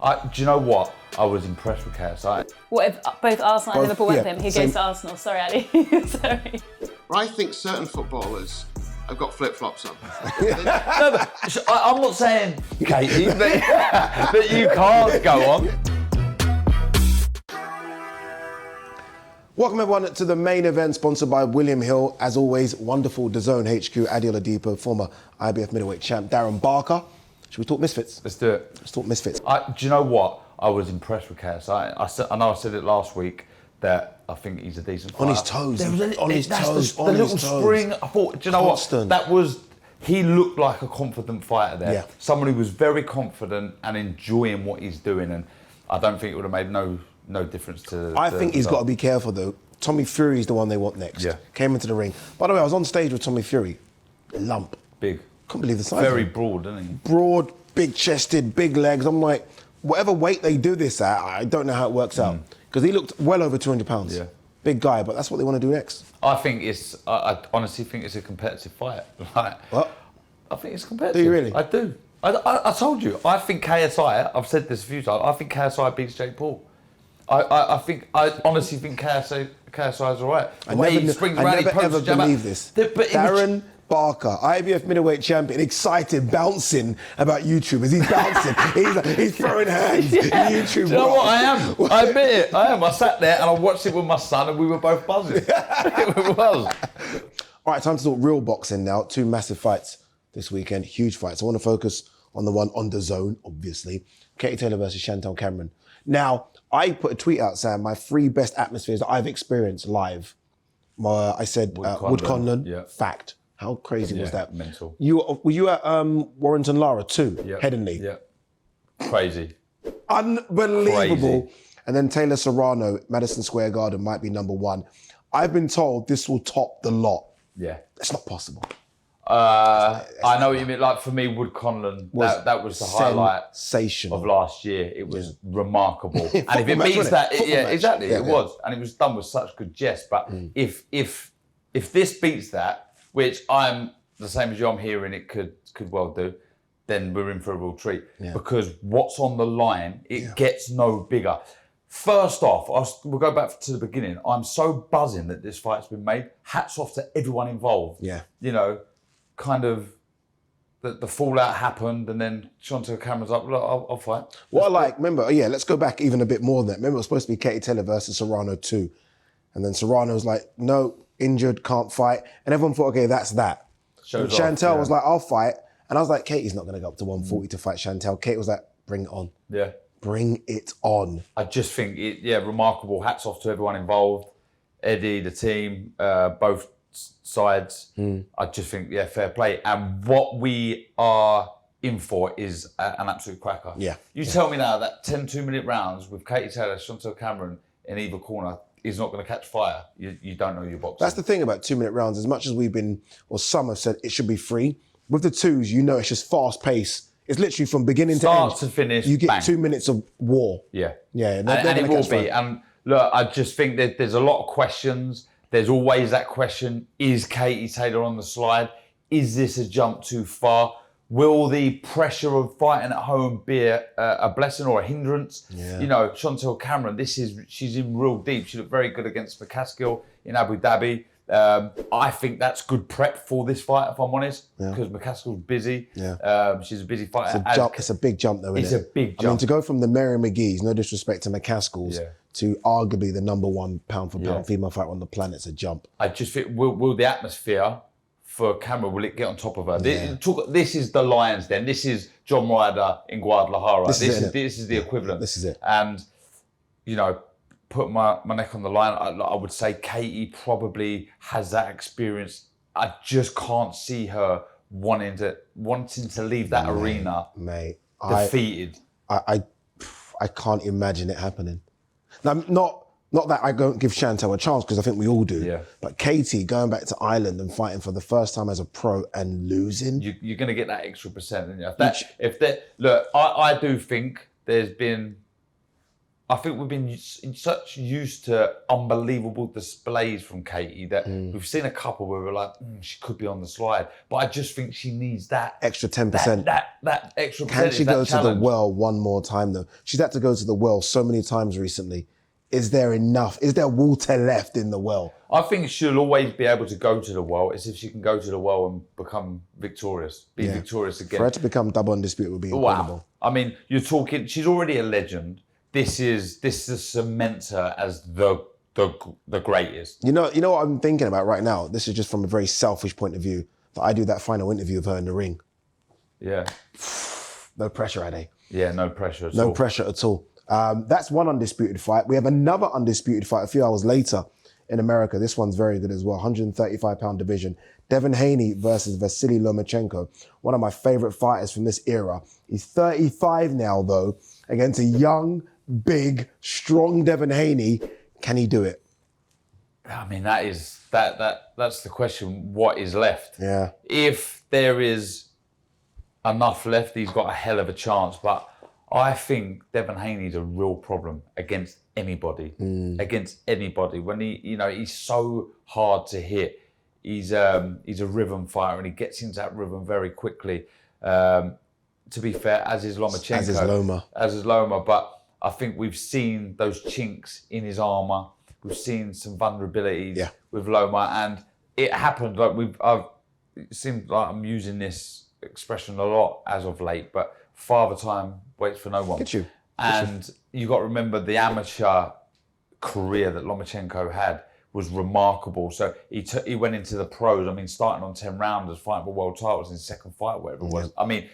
Do you know what? I was impressed with KSI. What if both Arsenal and Liverpool went with him? Who goes to Arsenal? Sorry, Ali. Sorry. I think certain footballers have got flip-flops on. No, but I'm not saying, Katie, that you can't go on. Welcome everyone to the main event sponsored by William Hill. As always, wonderful DAZN HQ, Adi Oladipo, former IBF middleweight champ, Darren Barker. Should we talk Misfits? Let's do it. Let's talk Misfits. Do you know what? I was impressed with KSI. I know I said it last week that I think he's a decent fighter. On his toes. The little spring. I thought, do you know Constant. what? He looked like a confident fighter there. Yeah. Someone who was very confident and enjoying what he's doing. And I don't think it would have made no difference to... I think he's got to be careful though. Tommy Fury's the one they want next. Yeah. Came into the ring. By the way, I was on stage with Tommy Fury. Lump. Big. Couldn't believe the size. Very broad, isn't he? Broad, big chested, big legs. I'm like, whatever weight they do this at, I don't know how it works out. Because he looked well over 200 pounds. Yeah. Big guy, but that's what they want to do next. I honestly think it's a competitive fight. What? I think it's competitive. Do you really? I do. I told you. I think KSI, I've said this a few times, I think KSI beats Jake Paul. I honestly think KSI is all right. I never ever believe this. Darren Barker, IBF middleweight champion, excited, bouncing about YouTubers. He's bouncing. he's throwing hands. Yeah. YouTube. Do you know what? I am. I admit it. I am. I sat there and I watched it with my son and we were both buzzing. It was. All right, time to talk real boxing now. Two massive fights this weekend. Huge fights. I want to focus on the one on DAZN, obviously. Katie Taylor versus Chantel Cameron. Now, I put a tweet out saying my 3 best atmospheres that I've experienced live. I said Wood Conlon, yeah. Fact. How crazy was that? Mental. Were you at Warrington Lara too? Yeah. Headingley? Yeah. Crazy. Unbelievable. Crazy. And then Taylor Serrano, Madison Square Garden might be number 1. I've been told this will top the lot. Yeah. It's not possible. I know what you mean. Like for me, Wood Conlon, that was the highlight sensational of last year. It was remarkable. And if it match, means wasn't that, it? yeah, match. exactly, Yeah, it yeah. was. And it was done with such good jest. But if this beats that, which I'm the same as you, I'm hearing it could well do, then we're in for a real treat. Yeah. Because what's on the line, it gets no bigger. First off, we'll go back to the beginning. I'm so buzzing that this fight's been made. Hats off to everyone involved. Yeah. You know, kind of the fallout happened and then Chantel Cameron's like, look, I'll fight. What I like, remember, let's go back even a bit more than that. Remember, it was supposed to be Katie Taylor versus Serrano 2. And then Serrano was like, no, injured, can't fight. And everyone thought, okay, that's that. And Chantel was like, I'll fight. And I was like, Katie's not going to go up to 140 to fight Chantel. Kate was like, bring it on. Yeah. Bring it on. I just think, remarkable. Hats off to everyone involved. Eddie, the team, both sides. I just think, fair play. And what we are in for is an absolute cracker. Yeah. You tell me now that 10 2-minute rounds with Katie Taylor, Chantel Cameron in either corner is not going to catch fire. You don't know your boxing. That's the thing about 2-minute rounds. As much as some have said it should be free, with the 2s, it's just fast pace. It's literally from beginning Start to end. to finish, you get bang. 2 minutes of war. Yeah. Yeah. And it will be. And look, I just think that there's a lot of questions. There's always that question, is Katie Taylor on the slide? Is this a jump too far? Will the pressure of fighting at home be a blessing or a hindrance? Yeah. You know, Chantel Cameron, she's in real deep. She looked very good against McCaskill in Abu Dhabi. I think that's good prep for this fight, if I'm honest, because McCaskill's busy. Yeah. She's a busy fighter. It's a big jump, though, isn't it? It's a big jump. I mean, to go from the Mary McGee's, no disrespect to McCaskill's, to arguably the number 1 pound-for-pound female fighter on the planet's a jump. I just think, will the atmosphere for Cameron, will it get on top of her? Yeah. This is the Lions Den. This is John Ryder in Guadalajara. This is the equivalent. This is it. And, put my neck on the line, I would say Katie probably has that experience. I just can't see her wanting to leave that arena defeated. I can't imagine it happening. Now, not that I don't give Chantel a chance, because I think we all do. Yeah. But Katie going back to Ireland and fighting for the first time as a pro and losing. You're going to get that extra percent. Look, I do think there's been I think we've been such used to unbelievable displays from Katie that we've seen a couple where we're like, she could be on the slide. But I just think she needs that extra 10%. That extra Can percentage. she go to the challenge. well one more time though? She's had to go to the well so many times recently. Is there enough? Is there water left in the well? I think she'll always be able to go to the well. It's if she can go to the well and become victorious, be victorious again. For her to become double undisputed would be incredible. Wow. I mean, you're talking. She's already a legend. This cements her as the greatest. You know what I'm thinking about right now? This is just from a very selfish point of view. That I do that final interview of her in the ring. Yeah. No pressure, Ade. Yeah, no pressure at all. No pressure at all. That's one undisputed fight. We have another undisputed fight a few hours later in America. This one's very good as well. 135-pound division. Devin Haney versus Vasily Lomachenko. One of my favorite fighters from this era. He's 35 now, though, against a young, big, strong Devin Haney. Can he do it? I mean, that's the question. What is left? Yeah. If there is enough left, he's got a hell of a chance. But I think Devin Haney's a real problem against anybody. Against anybody. When he's so hard to hit. He's a rhythm fighter and he gets into that rhythm very quickly. To be fair, as is Lomachenko. As is Loma. But I think we've seen those chinks in his armour. We've seen some vulnerabilities with Loma, and it happened. It seems like I'm using this expression a lot as of late, but father time waits for no one. Get you. And you got to remember the amateur career that Lomachenko had was remarkable. So he went into the pros. I mean, starting on 10 rounders, fighting for world titles in his second fight, whatever it was. I mean,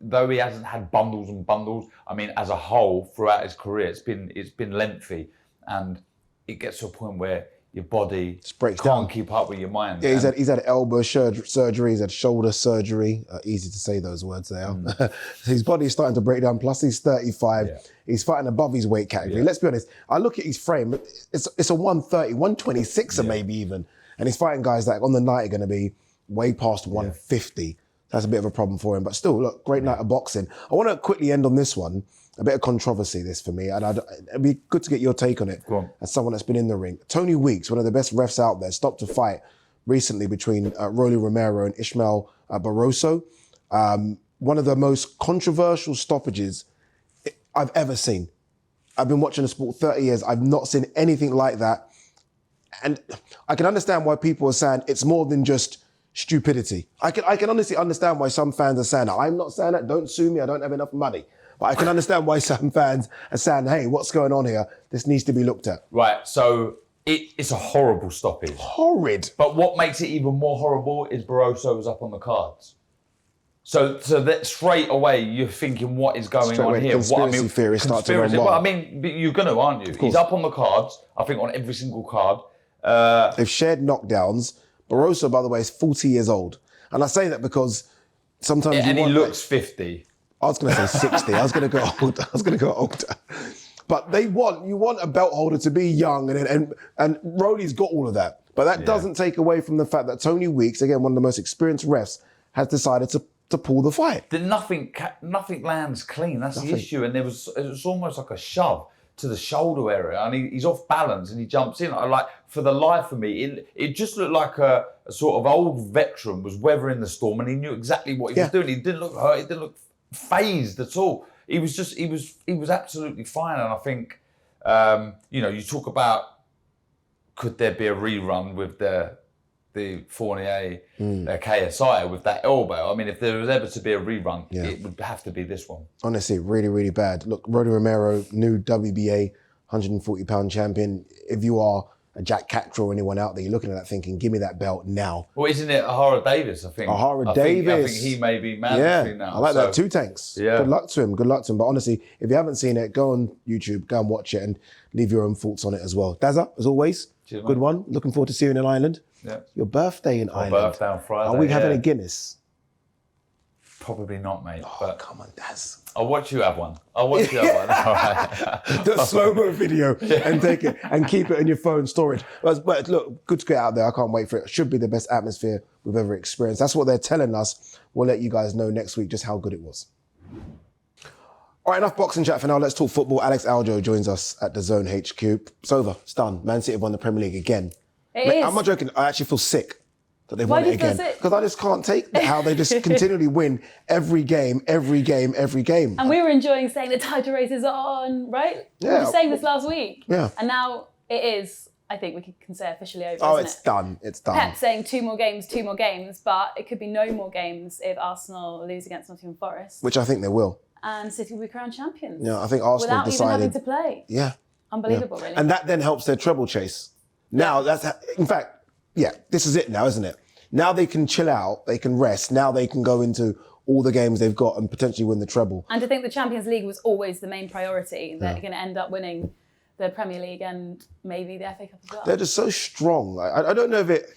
though he hasn't had bundles and bundles, I mean, as a whole, throughout his career, it's been lengthy. And it gets to a point where your body can't keep up with your mind. Yeah, he's had elbow surgery, he's had shoulder surgery. Easy to say those words there. His body's starting to break down, plus he's 35. Yeah. He's fighting above his weight category. Yeah. Let's be honest, I look at his frame, it's a 130, 126 maybe even. And he's fighting guys that on the night are going to be way past 150. That's a bit of a problem for him. But still, look, great night of boxing. I want to quickly end on this one. A bit of controversy, this for me, and it'd be good to get your take on it as someone that's been in the ring. Tony Weeks, one of the best refs out there, stopped a fight recently between Rolly Romero and Ishmael Barroso. One of the most controversial stoppages I've ever seen. I've been watching the sport 30 years. I've not seen anything like that. And I can understand why people are saying it's more than just stupidity. I can honestly understand why some fans are saying that. I'm not saying that. Don't sue me. I don't have enough money. But I can understand why some fans are saying, hey, what's going on here? This needs to be looked at. Right, so it's a horrible stoppage. Horrid. But what makes it even more horrible is Barroso was up on the cards. So that straight away, you're thinking, what is going on here? Conspiracy theories start to run wild. Well, I mean, you're going to, aren't you? He's up on the cards, I think on every single card. They've shared knockdowns. Barroso, by the way, is 40 years old. And I say that because sometimes and he looks 50. I was going to say 60. I was going to go older. But you want a belt holder to be young, and Rolly's got all of that. But that doesn't take away from the fact that Tony Weeks, again, one of the most experienced refs, has decided to pull the fight. Nothing lands clean. That's the issue. And it was almost like a shove to the shoulder area, and he's off balance and he jumps in. For the life of me, it just looked like a sort of old veteran was weathering the storm, and he knew exactly what he was doing. He didn't look hurt. He didn't look phased at all. He was absolutely fine. And I think you talk about, could there be a rerun with the Fournier KSI with that elbow? I mean, if there was ever to be a rerun, it would have to be this one. Honestly, really, really bad. Look, Rolly Romero, new WBA 140-pound champion. If you are a Jack Cattrall or anyone out there, you're looking at that thinking, give me that belt now. Well, isn't it Ahara Davis, I think? Ahara Davis. I think he may be mandatory now. I like that. Two tanks. Yeah. Good luck to him. But honestly, if you haven't seen it, go on YouTube, go and watch it and leave your own thoughts on it as well. Dazza, as always, cheers, good one. Looking forward to seeing you in Ireland. Yeah. Your birthday in Ireland. Birthday on Friday. Are we having a Guinness? Probably not, mate. Oh, come on, Daz. I'll watch you have one. All right. The slow-mo video and take it and keep it in your phone storage. But look, good to get out there. I can't wait for it. It should be the best atmosphere we've ever experienced. That's what they're telling us. We'll let you guys know next week just how good it was. All right, enough boxing chat for now. Let's talk football. Alex Aljo joins us at DAZN HQ. It's over. It's done. Man City have won the Premier League again. I'm not joking. I actually feel sick that they've won it again. Because I just can't take how they just continually win every game. And we were enjoying saying the title race is on, right? Yeah. We were saying this last week. Yeah. And now it is, I think we can say officially over, Oh, isn't it's it? done. It's done. Pep saying 2 more games, but it could be no more games if Arsenal lose against Nottingham Forest. Which I think they will. And City will be crowned champions. Yeah, I think Arsenal without decided. even having to play. Yeah. Unbelievable, really. And that then helps their treble chase. Now, in fact, this is it now, isn't it? Now they can chill out, they can rest. Now they can go into all the games they've got and potentially win the treble. And to think the Champions League was always the main priority, they're going to end up winning the Premier League and maybe the FA Cup as well. They're just so strong. I don't know if it...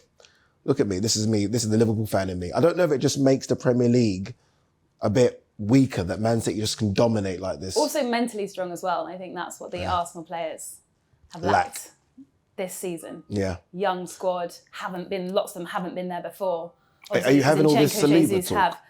Look at me. This is the Liverpool fan in me. I don't know if it just makes the Premier League a bit weaker that Man City just can dominate like this. Also mentally strong as well. I think that's what the Arsenal players have lacked this season. Yeah. Young squad, lots of them haven't been there before. Are you having all this Zinchenko, Saliba Jesus talk?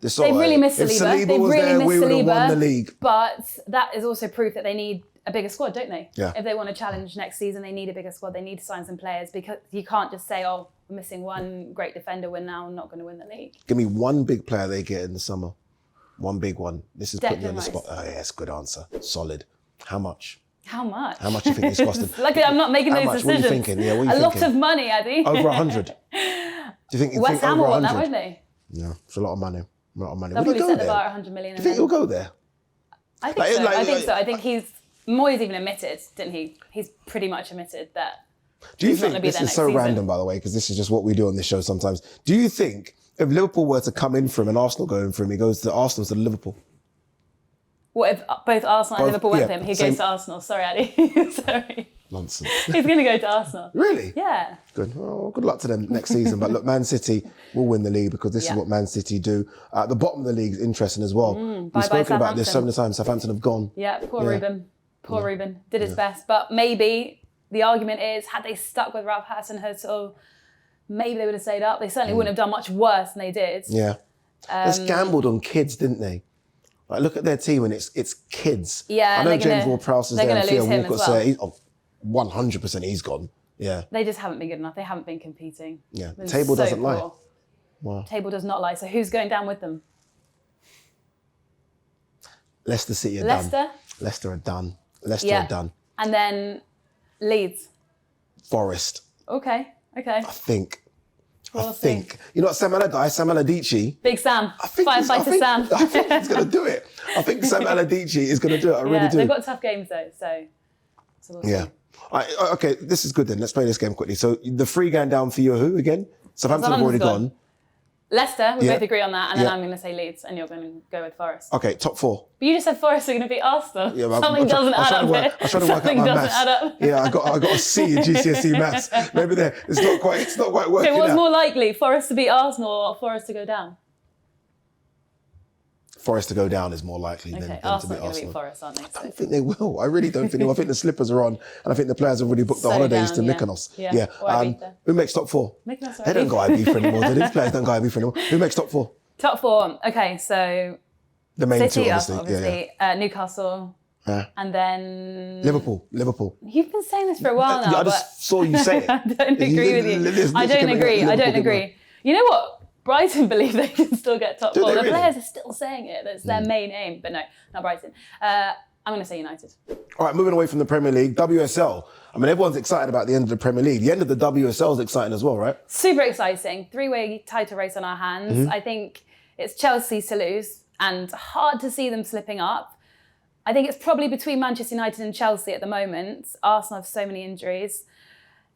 They've really missed Saliba. They've really missed we would have won the Saliba. league. But that is also proof that they need a bigger squad, don't they? Yeah. If they want to challenge next season, they need a bigger squad. They need to sign some players because you can't just say, oh, we're missing one great defender. We're now not going to win the league. Give me one big player they get in the summer. One big one. This is putting you on the Rice. spot. Oh, yes, good answer. Solid. How much? How much? How much do you think this cost them? Luckily, I'm not making How those much? decisions. What are you thinking? Yeah, what are you a thinking? lot of money, Addy. Over 100. Do you think West Ham will over want that, 100? won't they? Yeah, it's a lot of money. A lot of money. They'll Would he probably go set the there? bar at 100 million. Do you think he'll go there? I think so. I think so. I think Moyes even admitted, didn't he? He's pretty much admitted that. Do you he's not think, gonna be this there is next so season. random, by the way, because this is just what we do on this show sometimes. Do you think if Liverpool were to come in for him and Arsenal go in for him, he goes to Arsenal instead of Liverpool? What if both Arsenal and Liverpool went yeah, for him? He same- goes to Arsenal. Sorry, Addy. Sorry. Nonsense. He's going to go to Arsenal. Really? Yeah. Good. Oh, good luck to them next season. But look, Man City will win the league because this is Yeah. what Man City do. The bottom of the league is interesting as well. We've bye-bye spoken about this so Southampton. many times. Southampton have gone. Yeah, poor Ruben. Poor Ruben. Did his best. But maybe the argument is, had they stuck with Ralph Hasenhüttl, maybe they would have stayed up. They certainly wouldn't have done much worse than they did. Yeah. They just gambled on kids, didn't they? Like, look at their team and it's kids. Yeah, I know and James Ward-Prowse is they're there and gonna Theo lose him Walcott's as well. there. 100% he's gone. Yeah. They just haven't been good enough. They haven't been competing. Yeah. The They're table so doesn't lie. poor. Wow. Table does not lie. So who's going down with them? Leicester City are Leicester? done. Leicester are done. Leicester Yeah. are done. And then Leeds. Forest, Okay. I think. We'll see. You know what, Sam Allardyce, Big Sam. I think Firefighter Sam. I think he's going to do it. I think Sam Allardyce is going to do it. I really do. They've got tough games though, so we'll see. Yeah. Okay, this is good then. Let's play this game quickly. So the free going down for you are who again? Southampton have already Southampton's gone. Leicester, we Yeah. both agree on that, and then Yeah. I'm going to say Leeds, and you're going to go with Forest. Okay, top 4. But you just said Forest are going to beat Arsenal. Yeah, but Something doesn't add up here. I was trying to work out Something my doesn't maths. add up. Yeah, I got a C in GCSE maths. Maybe there. It's not quite working Okay, what's out. more likely, Forest to beat Arsenal or Forest to go down? Forest to go down is more likely than Okay, to Arsenal beat are going to beat Arsenal. Forest, aren't they? I don't think they will. I really don't think they will. I think the slippers are on, and I think the players have already booked the So holidays down, to yeah. Mykonos. Yeah, or Ibiza. Who makes top 4? Mykonos or They don't Ibiza. go Ibiza anymore, do they? These players don't go Ibiza anymore. Who makes top 4? Top 4. Okay, so The main City, two, obviously. obviously. Newcastle, Yeah. and then Liverpool. You've been saying this for a while now. I just saw you say it. I don't agree with you. I don't agree. I don't agree. You know what? Brighton believe they can still get top Do 4. they The really? players are still saying it. That's their main aim. But no, not Brighton. I'm going to say United. All right, moving away from the Premier League, WSL. I mean, everyone's excited about the end of the Premier League. The end of the WSL is exciting as well, right? Super exciting. 3-way title race on our hands. Mm-hmm. I think it's Chelsea to lose and hard to see them slipping up. I think it's probably between Manchester United and Chelsea at the moment. Arsenal have so many injuries.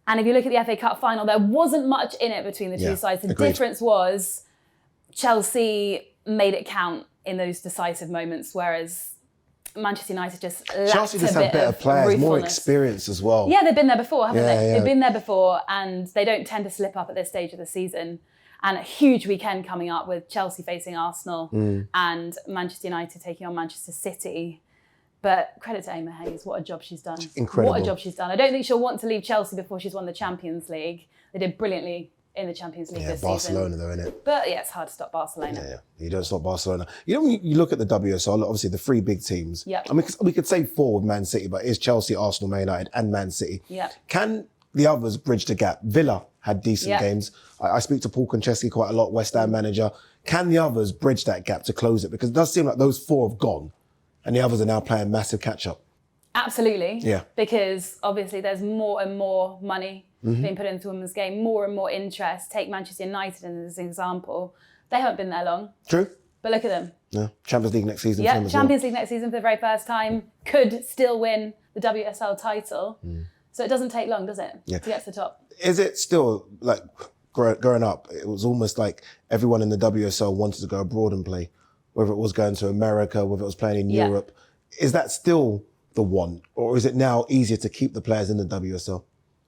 And if you look at the FA Cup final, there wasn't much in it between the two sides. The agreed. difference was Chelsea made it count in those decisive moments, whereas Manchester United just lacked Chelsea just a bit have better of players, more ruefulness. experience as well. Yeah, they've been there before, haven't Yeah, they? yeah. They've been there before, and they don't tend to slip up at this stage of the season. And a huge weekend coming up with Chelsea facing Arsenal and Manchester United taking on Manchester City. But credit to Emma Hayes, what a job she's done. Incredible. What a job she's done. I don't think she'll want to leave Chelsea before she's won the Champions League. They did brilliantly in the Champions League Yeah, this Barcelona season. though, innit? But yeah, it's hard to stop Barcelona. Yeah, you don't stop Barcelona. You know, when you look at the WSL, obviously the three big teams. Yep. I mean, we could say four with Man City, but it's Chelsea, Arsenal, Man United, and Man City. Yep. Can the others bridge the gap? Villa had decent Yep. games. I speak to Paul Konchesky quite a lot, West Ham manager. Can the others bridge that gap to close it? Because it does seem like those four have gone, and the others are now playing massive catch-up. Absolutely. Yeah. Because obviously there's more and more money Mm-hmm. being put into the women's game, more and more interest. Take Manchester United as an example. They haven't been there long, True? but look at them. Yeah. Champions League next season. for Yeah, them as well. Champions League next season for the very first time. Could still win the WSL title. So it doesn't take long, does it, Yeah. to get to the top? Is it still, like, growing up, it was almost like everyone in the WSL wanted to go abroad and play, whether it was going to America, whether it was playing in Yeah. Europe. Is that still the want, or is it now easier to keep the players in the WSL?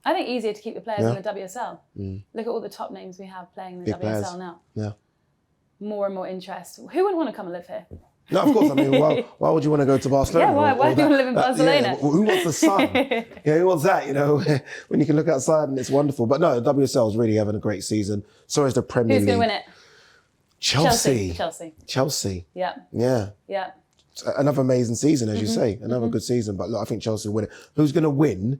I think easier to keep the players Yeah. in the WSL. Look at all the top names we have playing in the Big WSL players. now. Yeah. More and more interest. Who would want to come and live here? No, of course. I mean, why would you want to go to Barcelona? Yeah, why do you want to live in Barcelona? Yeah, who wants the sun? Yeah, who wants that? You know, when you can look outside and it's wonderful. But no, the WSL is really having a great season. So is the Premier Who's League. going to win it? Chelsea. Chelsea. Yeah. Yeah. Yeah. Another amazing season, as you Mm-hmm. say. Another good season. But look, I think Chelsea will win it. Who's going to win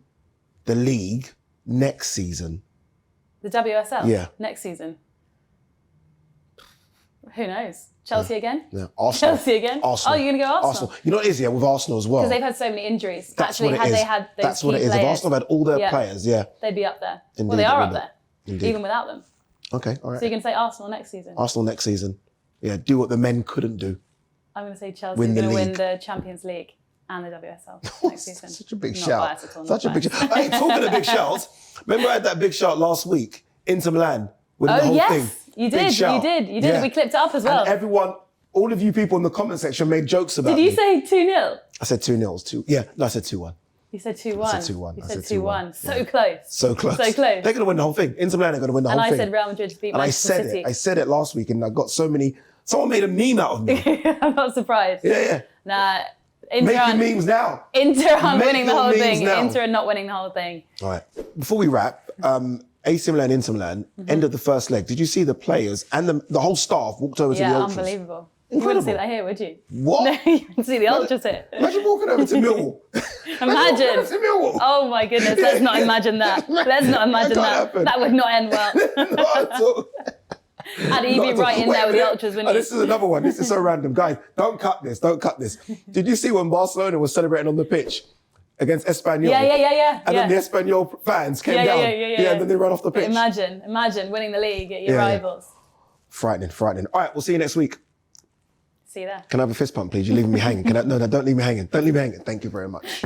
the league next season? The WSL? Yeah. Next season? Who knows? Chelsea again? Yeah. Arsenal. Chelsea again? Arsenal. Oh, you're going to go Arsenal? You know what it is, yeah, with Arsenal as well. Because they've had so many injuries. That's Actually, what it had is. they had those That's what key it is. If players, Arsenal had all their Yeah. players, yeah. they'd be up there. Indeed, Well, they are they up would. there, Indeed. even without them. Okay, all right. So you're going to say Arsenal next season? Arsenal next season. Yeah, do what the men couldn't do. I'm going to say Chelsea Win are the going to win league. the Champions League and the WSL next season. Such a big Not shout. biased at all, Such a not big biased. shout. Hey, talking of big shouts, remember I had that big shout last week, Inter Milan, winning the Oh, whole yes. thing. You Big did. shout. You did. Yeah. We clipped it up as well. And everyone, all of you people in the comment section made jokes about Did you me. say 2-0? I said 2-0. I said 2-1. You said 2-1. I said 2-1. You I said said 2-1. 2-1. So close. So close. So close. They're going to win the whole thing. Inter Milan are going to win the And whole I thing. said Real Madrid to beat And I Manchester said City. it. I said it last week and I got so many, someone made a meme out of me. I'm not surprised. Yeah. Nah, Inter Making aren't, memes now. Inter aren't Make winning the your whole memes thing. now. Inter are not winning the whole thing. All right. Before we wrap, AC Milan, Inter Milan, end of the first leg. Did you see the players and the whole staff walked over to the Yeah, ultras? unbelievable. You wouldn't see that here, would you? What? No, you wouldn't see the ultras here. Imagine walking over to Millwall. Imagine. Over to Millwall. Oh my goodness, let's not imagine that. Let's not imagine That that. can't happen. That would not end well. Not at all. Had you Not be at all. right in Wait there a with the minute. ultras, Oh, wouldn't you? this is another one. This is so random. Guys, don't cut this. Don't cut this. Did you see when Barcelona was celebrating on the pitch against Espanyol? Yeah. And then the Espanyol fans came Yeah, down. yeah. And then they ran off the pitch. Imagine winning the league at your Yeah. rivals. Frightening. All right, we'll see you next week. See you there. Can I have a fist pump, please? You're leaving me hanging. No, don't leave me hanging. Don't leave me hanging. Thank you very much.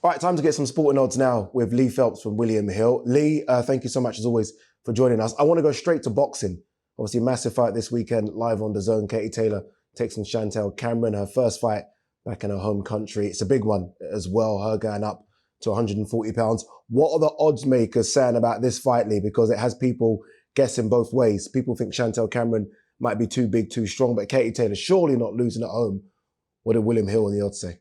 All right, time to get some sporting odds now with Lee Phelps from William Hill. Lee, thank you so much as always for joining us. I want to go straight to boxing. Obviously, massive fight this weekend, live on DAZN. Katie Taylor takes on Chantel Cameron, her first fight back in her home country. It's a big one as well, her going up to 140 pounds. What are the odds makers saying about this fight, Lee? Because it has people guessing both ways. People think Chantel Cameron might be too big, too strong, but Katie Taylor surely not losing at home. What did William Hill and the odds say?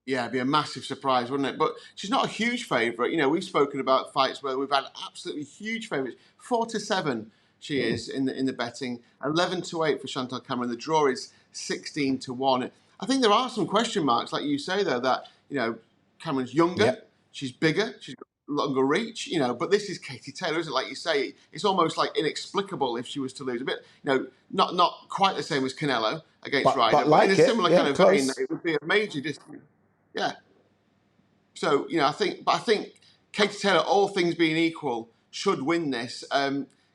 Yeah, it'd be a massive surprise, wouldn't it? But she's not a huge favourite. You know, we've spoken about fights where we've had absolutely huge favourites. 4-7 she is in the betting. 11-8 for Chantal Cameron. The draw is 16-1. I think there are some question marks, like you say, though, that, you know, Cameron's younger, Yep. she's bigger, she's got longer reach, you know, but this is Katie Taylor, isn't it? Like you say, it's almost like inexplicable if she was to lose. A bit, you know, not quite the same as Canelo against Ryder, but like in a it, similar yeah, kind of close. vein, it would be a major distance. Yeah. So, you know, I think Katie Taylor, all things being equal, should win this.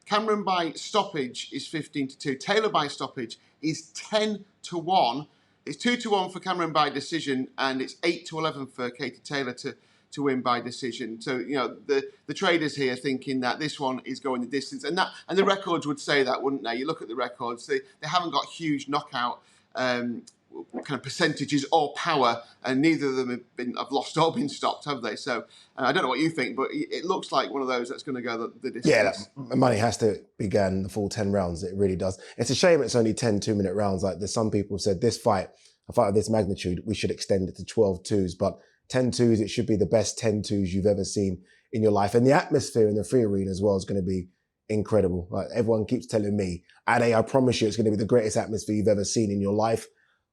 Cameron by stoppage is 15-2. Taylor by stoppage is 10-1. It's 2-1 for Cameron by decision, and it's 8-11 for Katie Taylor to win by decision. So, you know, the traders here thinking that this one is going the distance, and the records would say that, wouldn't they? You look at the records; they haven't got huge knockout kind of percentages or power, and neither of them have lost or been stopped, have they? So I don't know what you think, but it looks like one of those that's going to go the distance. Yeah, that money has to begin the full 10 rounds. It really does. It's a shame it's only 10 2-minute rounds. Like there's some people who said a fight of this magnitude, we should extend it to 12 twos, but 10 twos, it should be the best 10 twos you've ever seen in your life. And the atmosphere in the Free Arena as well is going to be incredible. Like everyone keeps telling me, Ade, I promise you it's going to be the greatest atmosphere you've ever seen in your life.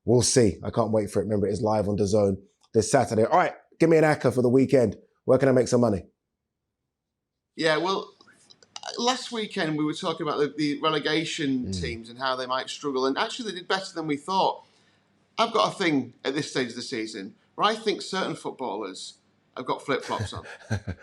We'll see. I can't wait for it. Remember, it's live on DAZN this Saturday. All right, give me an acca for the weekend. Where can I make some money? Yeah, well, last weekend we were talking about the relegation teams and how they might struggle, and actually they did better than we thought. I've got a thing at this stage of the season where I think certain footballers have got flip-flops on.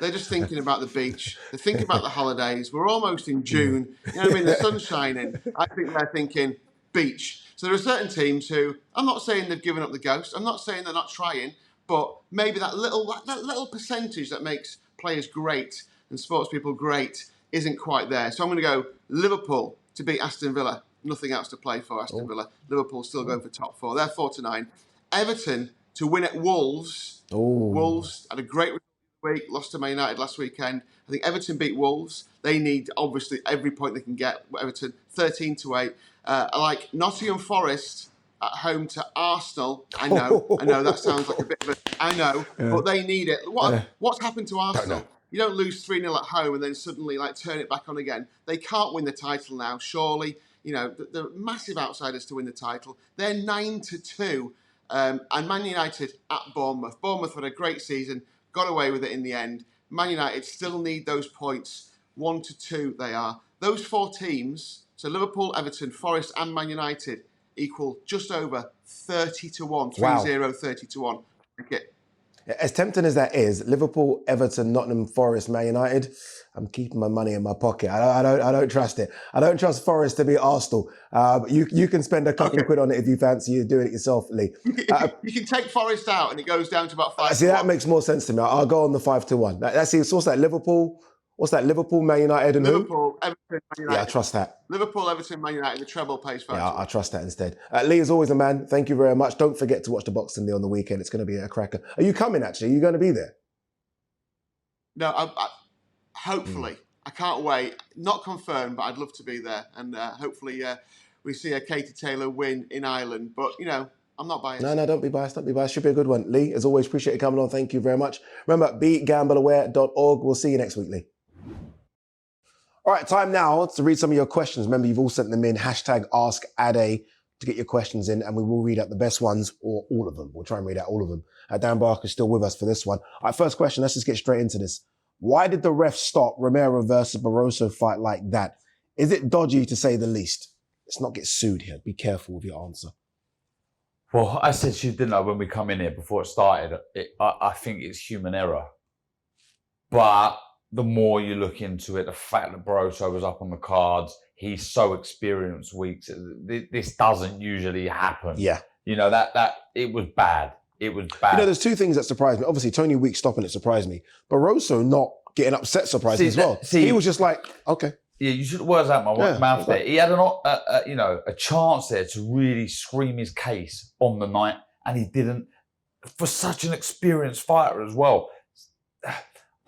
They're just thinking about the beach. They're thinking about the holidays. We're almost in June. You know what I mean? The sun's shining. I think they're thinking beach. So there are certain teams who, I'm not saying they've given up the ghost. I'm not saying they're not trying, but maybe that little percentage that makes players great and sports people great isn't quite there. So I'm going to go Liverpool to beat Aston Villa. Nothing else to play for Aston Villa. Liverpool still going for top 4. They're 4-9. Everton to win at Wolves. Wolves had a great week, lost to Man United last weekend. I think Everton beat Wolves. They need, obviously, every point they can get. Everton, 13-8. I like Nottingham Forest at home to Arsenal. I know that sounds like a bit of a... I know, but they need it. What's happened to Arsenal? You don't lose 3-0 at home and then suddenly turn it back on again. They can't win the title now, surely. You know, they're massive outsiders to win the title. They're 9-2. And Man United at Bournemouth. Bournemouth had a great season, got away with it in the end. Man United still need those points. 1-2 they are. Those 4 teams, so Liverpool, Everton, Forest and Man United, equal just over 30-1. 3-0, 30-1. Okay. As tempting as that is, Liverpool, Everton, Nottingham Forest, Man United, I'm keeping my money in my pocket. I don't trust it. I don't trust Forest to beat Arsenal. You can spend a couple of quid on it if you fancy you doing it yourself, Lee. You can take Forest out and it goes down to about 5-1. See, that makes more sense to me. I'll go on the 5-1. That's it. So what's that? Liverpool, Man United and Liverpool, Everton, Man United. Yeah, I trust that. Liverpool, Everton, Man United, the treble pays 5-1. Yeah, I trust that instead. Lee, as always, man, thank you very much. Don't forget to watch the Boxing Day on the weekend. It's going to be a cracker. Are you coming, actually? Are you going to be there? No, I hopefully. I can't wait. Not confirmed, but I'd love to be there. And hopefully we see a Katie Taylor win in Ireland. But, you know, I'm not biased. No, don't be biased. Don't be biased. Should be a good one. Lee, as always, appreciate you coming on. Thank you very much. Remember, begambleaware.org. We'll see you next week, Lee. All right, time now to read some of your questions. Remember, you've all sent them in. #AskAde to get your questions in, and we will read out the best ones or all of them. We'll try and read out all of them. Dan Barker's still with us for this one. All right, first question. Let's just get straight into this. Why did the ref stop Romero versus Barroso fight like that? Is it dodgy to say the least? Let's not get sued here. Be careful with your answer. Well, I said to you, didn't I, when we come in here before it started, I think it's human error. But the more you look into it, the fact that Barroso was up on the cards, he's so experienced weeks. This doesn't usually happen. Yeah. You know, that it was bad. It was bad. You know, there's 2 things that surprised me. Obviously, Tony Weeks stopping it surprised me. Barroso not getting upset surprised me as well. He was just like, okay. Yeah, you should words out my mouth there. He had a chance there to really scream his case on the night, and he didn't. For such an experienced fighter as well.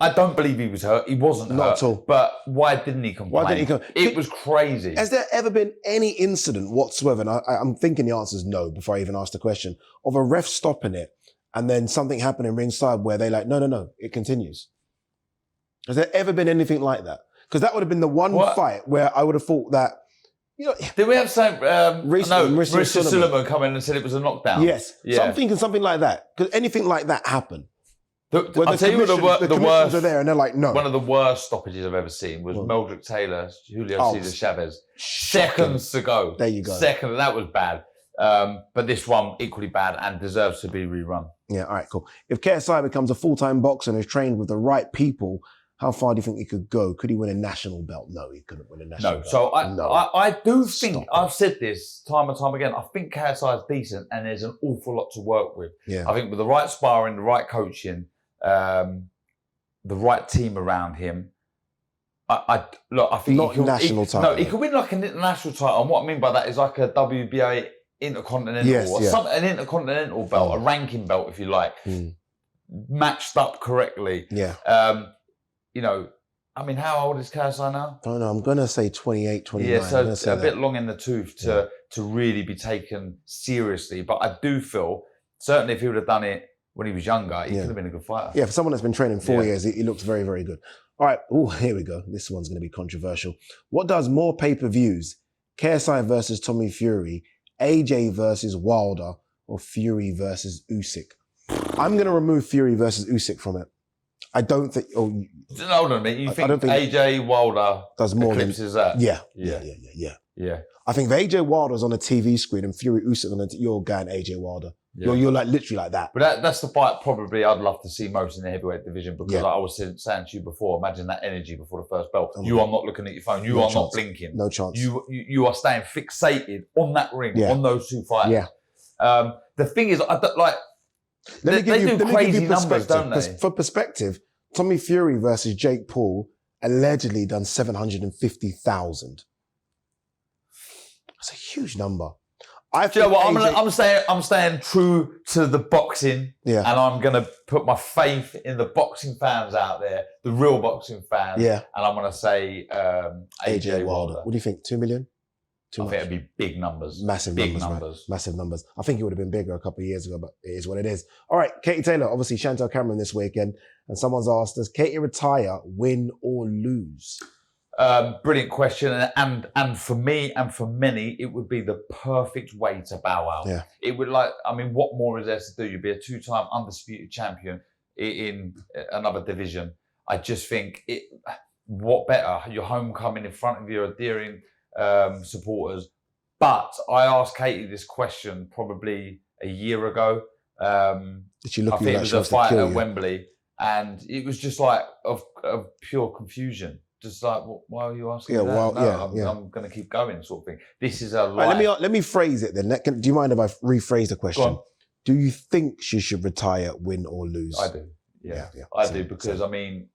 I don't believe he was hurt. He wasn't hurt. Not at all. But why didn't he complain? It was crazy. Has there ever been any incident whatsoever, and I'm thinking the answer is no before I even ask the question, of a ref stopping it and then something happening ringside where they're like, no, it continues? Has there ever been anything like that? Because that would have been the one fight where I would have thought that, you know... Did we have some... Marissa Suleiman come in and said it was a knockdown? Yes. Yeah. So I'm thinking something like that. Because anything like that happened. I'll tell you what the worst are there and they're like, no. One of the worst stoppages I've ever seen was Meldrick Taylor, Julio Cesar Chavez. Seconds to go. There you go. That was bad. But this one, equally bad and deserves to be rerun. Yeah, all right, cool. If KSI becomes a full-time boxer and is trained with the right people, how far do you think he could go? Could he win a national belt? No, he couldn't win a national belt. So I do think, I've said this time and time again, I think KSI is decent and there's an awful lot to work with. Yeah. I think with the right sparring, the right coaching, the right team around him, I think not national title. No, he could win like an international title. And what I mean by that is like a WBA intercontinental an intercontinental belt, a ranking belt, if you like, matched up correctly. Yeah. You know, I mean, how old is KSI now? I don't know. I'm going to say 28, 29. Yeah, so a bit long in the tooth to really be taken seriously. But I do feel, certainly if he would have done it when he was younger, he could have been a good fighter. Yeah, for someone that's been training 4 years, he looks very, very good. All right, here we go. This one's going to be controversial. What does more pay-per-views? KSI versus Tommy Fury, AJ versus Wilder, or Fury versus Usyk? I'm going to remove Fury versus Usyk from it. I don't think... Hold on a minute. You think AJ Wilder does more eclipses that? Yeah. I think if AJ Wilder's on a TV screen and Fury Usyk on you're going AJ Wilder. Yeah. You're like literally like that. But that's the fight probably I'd love to see most in the heavyweight division because like I was saying to you before, imagine that energy before the first belt. You are not looking at your phone. You are not blinking. No chance. You are staying fixated on that ring, on those two fighters. Yeah. The thing is, they do crazy numbers, don't they? For perspective, Tommy Fury versus Jake Paul allegedly done 750,000. That's a huge number. I'm staying true to the boxing, and I'm going to put my faith in the boxing fans out there, the real boxing fans, and I'm going to say AJ Wilder. What do you think? 2 million? I think it'd be big numbers. Massive numbers. Right? Massive numbers. I think it would have been bigger a couple of years ago, but it is what it is. All right, Katie Taylor, obviously Chantel Cameron this weekend, and someone's asked, does Katie retire, win or lose? Brilliant question, and for me and for many, it would be the perfect way to bow out. Yeah. It would what more is there to do? You'd be a 2-time undisputed champion in another division. I just think what better? Your homecoming in front of your endearing supporters. But I asked Katie this question probably a year ago. Did she look I think it was a fight at Wembley, and it was just like of pure confusion. Just like, why are you asking that? I'm going to keep going, sort of thing. This is a lie. Right, let me phrase it then. Do you mind if I rephrase the question? Do you think she should retire, win or lose? I do. Yeah. I do because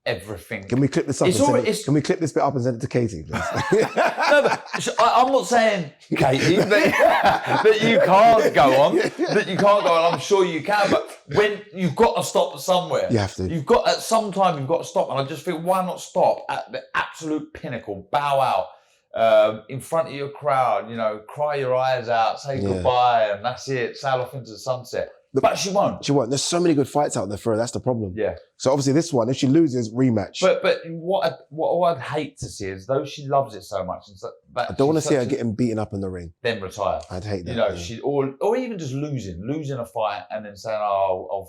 everything. Can we clip this up? Can we clip this bit up and send it to Katie, please? No, but I'm not saying, Katie, that you can't go on. That you can't go on. I'm sure you can, but when you've got to stop somewhere, you have to. At some time you've got to stop, and I just think why not stop at the absolute pinnacle, bow out in front of your crowd, cry your eyes out, say goodbye, and that's it. Sail off into the sunset. But she won't. She won't. There's so many good fights out there for her. That's the problem. Yeah. So obviously this one, if she loses, rematch. But what I'd hate to see is, though she loves it so much, I don't want to see her getting beaten up in the ring. Then retire. I'd hate that. She or even just losing a fight and then saying, I've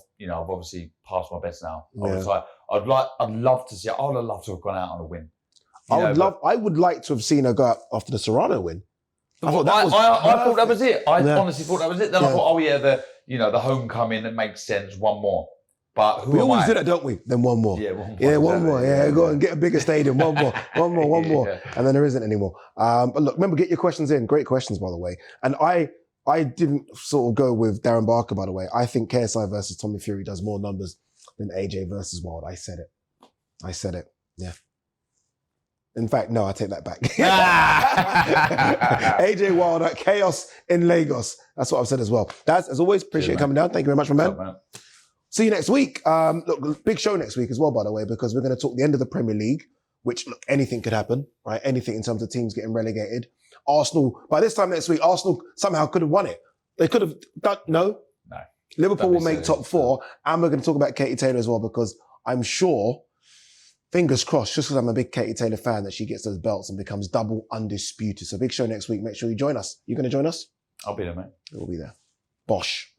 obviously passed my best now. I'll retire. I'd love to see. I would have loved to have gone out on a win. I would like to have seen her go out after the Serrano win. I thought that was it. I honestly thought that was it. Then I thought, the homecoming, that makes sense. One more. But we always do that, don't we? Then one more. Yeah, one more. Yeah, go and get a bigger stadium. One more. Yeah. And then there isn't anymore. But look, remember, get your questions in. Great questions, by the way. And I didn't sort of go with Darren Barker, by the way. I think KSI versus Tommy Fury does more numbers than AJ versus Wilder. I said it. Yeah. In fact, no, I take that back. AJ Wilder, chaos in Lagos. That's what I've said as well. As always, appreciate you coming down. Thank you very much, my man. See you next week. Look, big show next week as well, by the way, because we're going to talk the end of the Premier League, which, look, anything could happen, right? Anything in terms of teams getting relegated. Arsenal, by this time next week, Arsenal somehow could have won it. They could have done, no. Liverpool will make top 4. And we're going to talk about Katie Taylor as well, because I'm sure, fingers crossed, just because I'm a big Katie Taylor fan, that she gets those belts and becomes double undisputed. So big show next week. Make sure you join us. You going to join us? I'll be there, mate. We'll be there. Bosh.